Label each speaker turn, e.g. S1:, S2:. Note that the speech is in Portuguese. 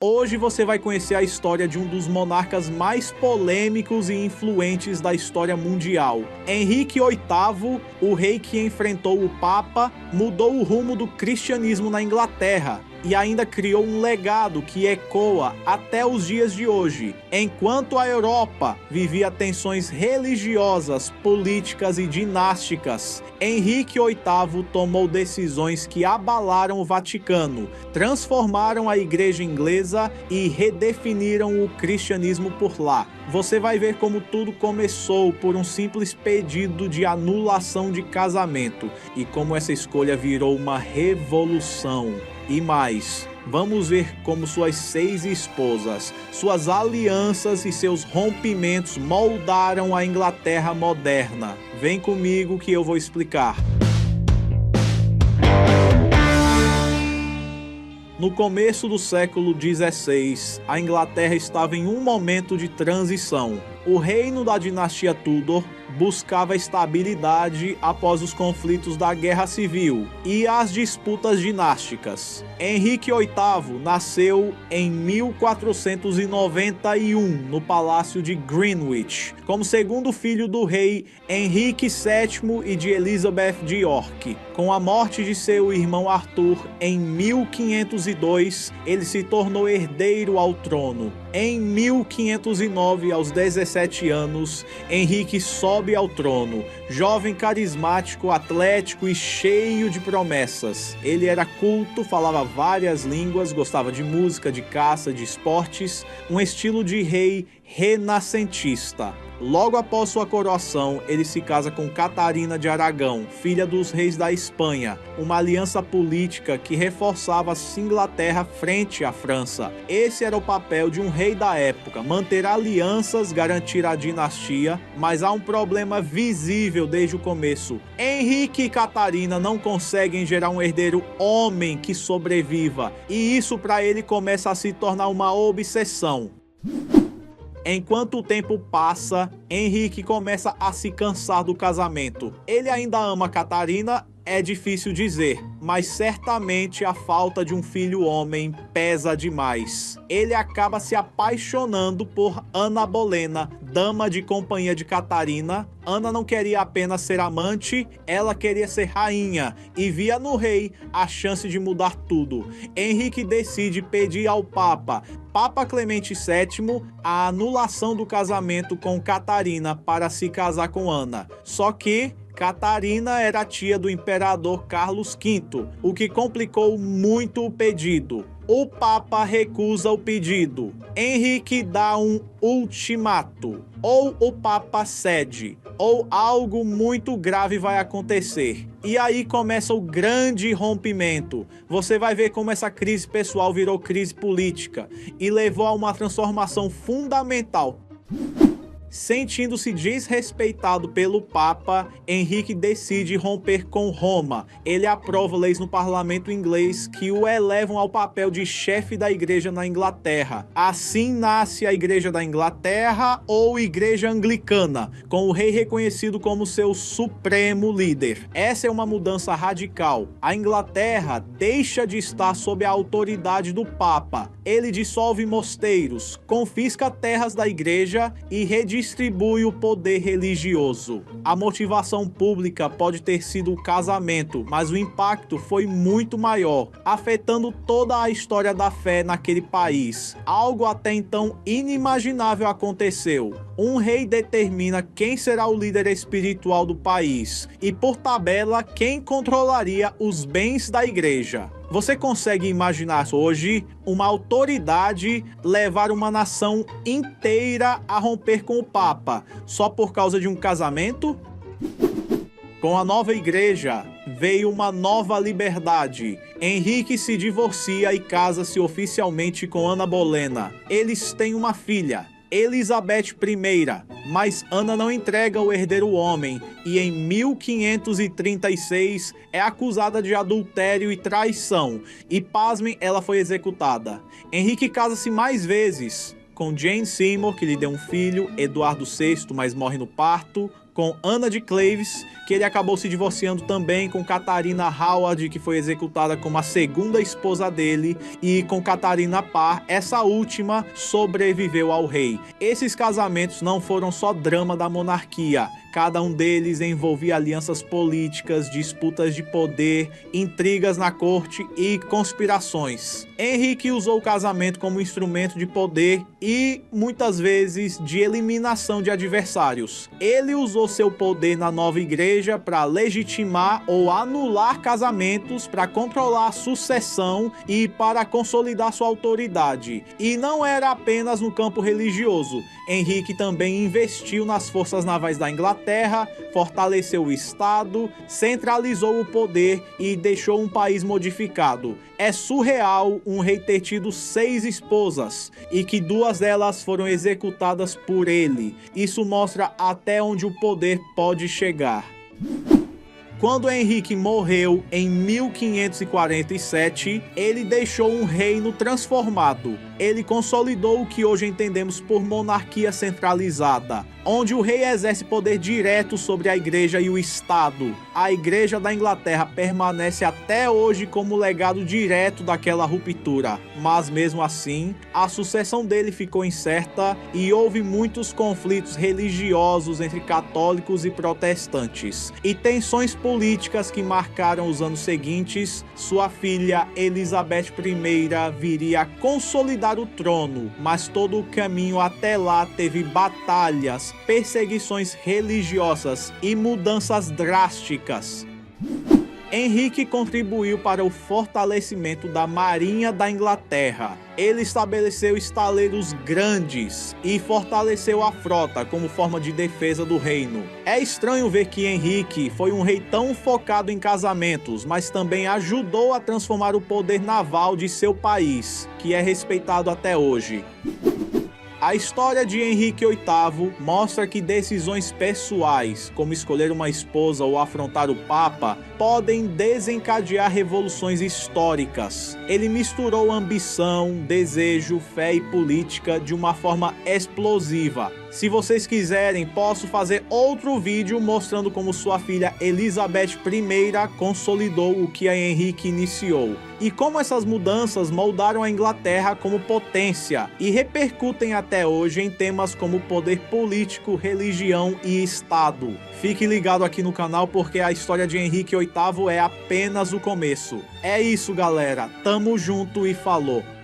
S1: Hoje você vai conhecer a história de um dos monarcas mais polêmicos e influentes da história mundial. Henrique VIII, o rei que enfrentou o Papa, mudou o rumo do cristianismo na Inglaterra e ainda criou um legado que ecoa até os dias de hoje. Enquanto a Europa vivia tensões religiosas, políticas e dinásticas, Henrique VIII tomou decisões que abalaram o Vaticano, transformaram a Igreja Inglesa e redefiniram o cristianismo por lá. Você vai ver como tudo começou por um simples pedido de anulação de casamento e como essa escolha virou uma revolução. E mais, vamos ver como suas 6 esposas, suas alianças e seus rompimentos moldaram a Inglaterra moderna. Vem comigo que eu vou explicar. No começo do século XVI, a Inglaterra estava em um momento de transição. O reino da dinastia Tudor buscava estabilidade após os conflitos da Guerra Civil e as disputas dinásticas. Henrique VIII nasceu em 1491 no Palácio de Greenwich, como segundo filho do rei Henrique VII e de Elizabeth de York. Com a morte de seu irmão Arthur em 1502, ele se tornou herdeiro ao trono. Em 1509, aos 17 anos, Henrique sobe ao trono, jovem carismático, atlético e cheio de promessas. Ele era culto, falava várias línguas, gostava de música, de caça, de esportes, um estilo de rei renascentista. Logo após sua coroação, ele se casa com Catarina de Aragão, filha dos reis da Espanha, uma aliança política que reforçava a Inglaterra frente à França. Esse era o papel de um rei da época, manter alianças, garantir a dinastia, mas há um problema visível desde o começo. Henrique e Catarina não conseguem gerar um herdeiro homem que sobreviva, e isso para ele começa a se tornar uma obsessão. Enquanto o tempo passa, Henrique começa a se cansar do casamento. Ele ainda ama Catarina, é difícil dizer, mas certamente a falta de um filho homem pesa demais. Ele acaba se apaixonando por Ana Bolena, dama de companhia de Catarina. Ana não queria apenas ser amante, ela queria ser rainha e via no rei a chance de mudar tudo. Henrique decide pedir ao Papa Clemente VII a anulação do casamento com Catarina para se casar com Ana. Só que Catarina era tia do imperador Carlos V, o que complicou muito o pedido. O Papa recusa o pedido. Henrique dá um ultimato. Ou o Papa cede, ou algo muito grave vai acontecer. E aí começa o grande rompimento. Você vai ver como essa crise pessoal virou crise política e levou a uma transformação fundamental. Sentindo-se desrespeitado pelo Papa, Henrique decide romper com Roma. Ele aprova leis no parlamento inglês que o elevam ao papel de chefe da igreja na Inglaterra. Assim nasce a Igreja da Inglaterra ou Igreja Anglicana, com o rei reconhecido como seu supremo líder. Essa é uma mudança radical. A Inglaterra deixa de estar sob a autoridade do Papa. Ele dissolve mosteiros, confisca terras da igreja e redistribui o poder religioso. A motivação pública pode ter sido o casamento, mas o impacto foi muito maior, afetando toda a história da fé naquele país. Algo até então inimaginável aconteceu. Um rei determina quem será o líder espiritual do país e, por tabela, quem controlaria os bens da igreja. Você consegue imaginar hoje uma autoridade levar uma nação inteira a romper com o Papa só por causa de um casamento? Com a nova igreja veio uma nova liberdade. Henrique se divorcia e casa-se oficialmente com Ana Bolena. Eles têm uma filha, Elizabeth I, mas Ana não entrega o herdeiro homem e em 1536 é acusada de adultério e traição e, pasmem, ela foi executada. Henrique casa-se mais vezes, com Jane Seymour, que lhe deu um filho, Eduardo VI, mas morre no parto, com Ana de Cleves, que ele acabou se divorciando também, com Catarina Howard, que foi executada como a segunda esposa dele, e com Catarina Parr, essa última sobreviveu ao rei. Esses casamentos não foram só drama da monarquia, cada um deles envolvia alianças políticas, disputas de poder, intrigas na corte e conspirações. Henrique usou o casamento como instrumento de poder e, muitas vezes, de eliminação de adversários. Ele usou seu poder na nova igreja para legitimar ou anular casamentos, para controlar a sucessão e para consolidar sua autoridade. E não era apenas no campo religioso. Henrique também investiu nas forças navais da Inglaterra, fortaleceu o Estado, centralizou o poder e deixou um país modificado. É surreal um rei ter tido 6 esposas e que 2 delas foram executadas por ele. Isso mostra até onde o poder pode chegar. Quando Henrique morreu em 1547, ele deixou um reino transformado. Ele consolidou o que hoje entendemos por monarquia centralizada, onde o rei exerce poder direto sobre a igreja e o Estado. A igreja da Inglaterra permanece até hoje como legado direto daquela ruptura, mas mesmo assim, a sucessão dele ficou incerta e houve muitos conflitos religiosos entre católicos e protestantes, e tensões políticas que marcaram os anos seguintes. Sua filha Elizabeth I viria a consolidar o trono, mas todo o caminho até lá teve batalhas, perseguições religiosas e mudanças drásticas. Henrique contribuiu para o fortalecimento da Marinha da Inglaterra. Ele estabeleceu estaleiros grandes e fortaleceu a frota como forma de defesa do reino. É estranho ver que Henrique foi um rei tão focado em casamentos, mas também ajudou a transformar o poder naval de seu país, que é respeitado até hoje. A história de Henrique VIII mostra que decisões pessoais, como escolher uma esposa ou afrontar o Papa, podem desencadear revoluções históricas. Ele misturou ambição, desejo, fé e política de uma forma explosiva. Se vocês quiserem, posso fazer outro vídeo mostrando como sua filha Elizabeth I consolidou o que a Henrique iniciou, e como essas mudanças moldaram a Inglaterra como potência e repercutem até hoje em temas como poder político, religião e Estado. Fique ligado aqui no canal porque a história de Henrique VIII é apenas o começo. É isso, galera. Tamo junto e falou!